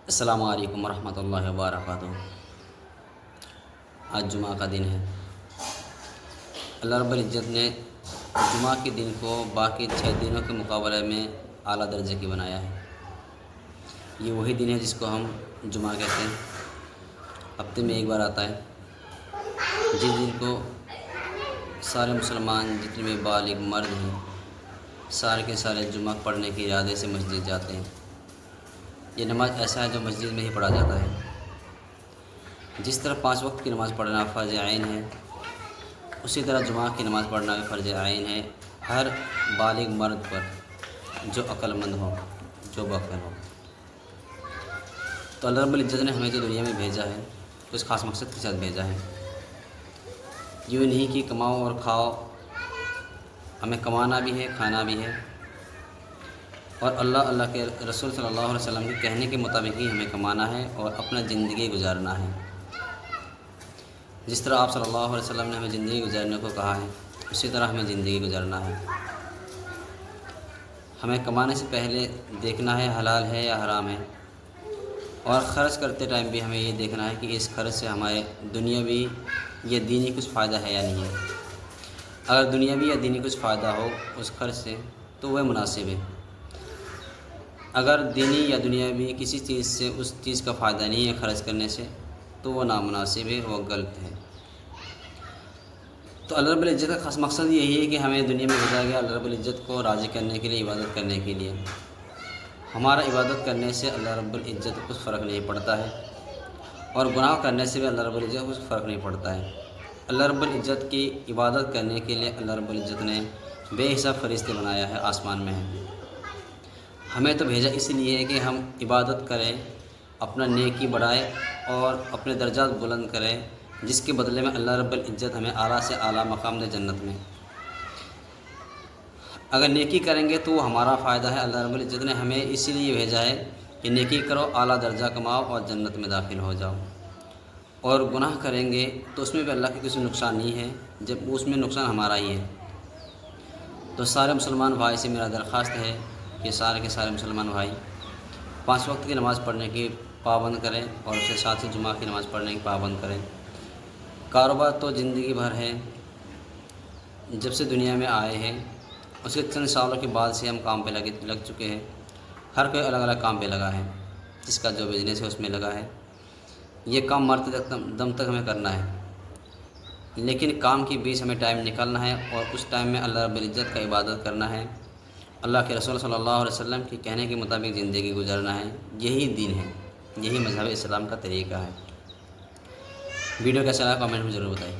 السلام علیکم ورحمۃ اللہ وبرکاتہ۔ آج جمعہ کا دن ہے۔ اللہ رب العزت نے جمعہ کے دن کو باقی 6 دنوں کے مقابلے میں اعلیٰ درجے کی بنایا ہے۔ یہ وہی دن ہے جس کو ہم جمعہ کہتے ہیں۔ ہفتے میں ایک بار آتا ہے، جس دن کو سارے مسلمان جتنے بھی بالغ مرد ہیں سارے کے سارے جمعہ پڑھنے کے ارادے سے مسجد جاتے ہیں۔ یہ نماز ایسا ہے جو مسجد میں ہی پڑھا جاتا ہے۔ جس طرح 5 وقت کی نماز پڑھنا فرض عین ہے، اسی طرح جمعہ کی نماز پڑھنا بھی فرض عین ہے ہر بالغ مرد پر جو عقل مند ہو، جو باعقل ہو۔ تو اللہ رب العزت نے ہمیں جو دنیا میں بھیجا ہے اس خاص مقصد کے ساتھ بھیجا ہے۔ یوں نہیں کہ کماؤ اور کھاؤ، ہمیں کمانا بھی ہے، کھانا بھی ہے، اور اللہ کے رسول صلی اللہ علیہ وسلم کے کہنے کے مطابق ہی ہمیں کمانا ہے اور اپنا زندگی گزارنا ہے۔ جس طرح آپ صلی اللہ علیہ وسلم نے ہمیں زندگی گزارنے کو کہا ہے، اسی طرح ہمیں زندگی گزارنا ہے۔ ہمیں کمانے سے پہلے دیکھنا ہے حلال ہے یا حرام ہے، اور خرچ کرتے ٹائم بھی ہمیں یہ دیکھنا ہے کہ اس خرچ سے ہمارے دنیاوی یا دینی کچھ فائدہ ہے یا نہیں ہے۔ اگر دنیاوی یا دینی کچھ فائدہ ہو اس خرچ سے تو وہ مناسب ہے۔ اگر دینی یا دنیاوی کسی چیز سے اس چیز کا فائدہ نہیں ہے خرچ کرنے سے تو وہ نامناسب ہے، وہ غلط ہے۔ تو اللہ رب العزت کا خاص مقصد یہی ہے کہ ہمیں دنیا میں بھیجا گیا اللہ رب العزت کو راضی کرنے کے لیے، عبادت کرنے کے لیے۔ ہمارا عبادت کرنے سے اللہ رب العزت کو کچھ فرق نہیں پڑتا ہے، اور گناہ کرنے سے بھی اللہ رب العزت کو کچھ فرق نہیں پڑتا ہے۔ اللہ رب العزت کی عبادت کرنے کے لیے اللہ رب العزت نے بے حساب فرشتے بنایا ہے، آسمان میں ہیں۔ ہمیں تو بھیجا اس لیے ہے کہ ہم عبادت کریں، اپنا نیکی بڑھائیں اور اپنے درجات بلند کریں، جس کے بدلے میں اللہ رب العزت ہمیں اعلیٰ سے اعلیٰ مقام دے جنت میں۔ اگر نیکی کریں گے تو وہ ہمارا فائدہ ہے۔ اللہ رب العزت نے ہمیں اسی لیے بھیجا ہے کہ نیکی کرو، اعلیٰ درجہ کماؤ اور جنت میں داخل ہو جاؤ۔ اور گناہ کریں گے تو اس میں بھی اللہ کے کسی نقصان نہیں ہے، جب اس میں نقصان ہمارا ہی ہے۔ تو سارے مسلمان بھائی سے میرا درخواست ہے کہ سارے کے سارے مسلمان بھائی 5 وقت کی نماز پڑھنے کی پابند کریں، اور اس کے ساتھ ہی جمعہ کی نماز پڑھنے کی پابند کریں۔ کاروبار تو زندگی بھر ہے، جب سے دنیا میں آئے ہیں اس کے چند سالوں کے بعد سے ہم کام پہ لگ چکے ہیں۔ ہر کوئی الگ الگ کام پہ لگا ہے، جس کا جو بزنس ہے اس میں لگا ہے۔ یہ کام مرتے دم تک ہمیں کرنا ہے، لیکن کام کے بیچ ہمیں ٹائم نکالنا ہے، اور اس ٹائم میں اللہ رب العزت کا عبادت کرنا ہے، اللہ کے رسول صلی اللہ علیہ وسلم کے کہنے کے مطابق زندگی گزارنا ہے۔ یہی دین ہے، یہی مذہب اسلام کا طریقہ ہے۔ ویڈیو کیسا لگا کامنٹ میں ضرور بتائیں۔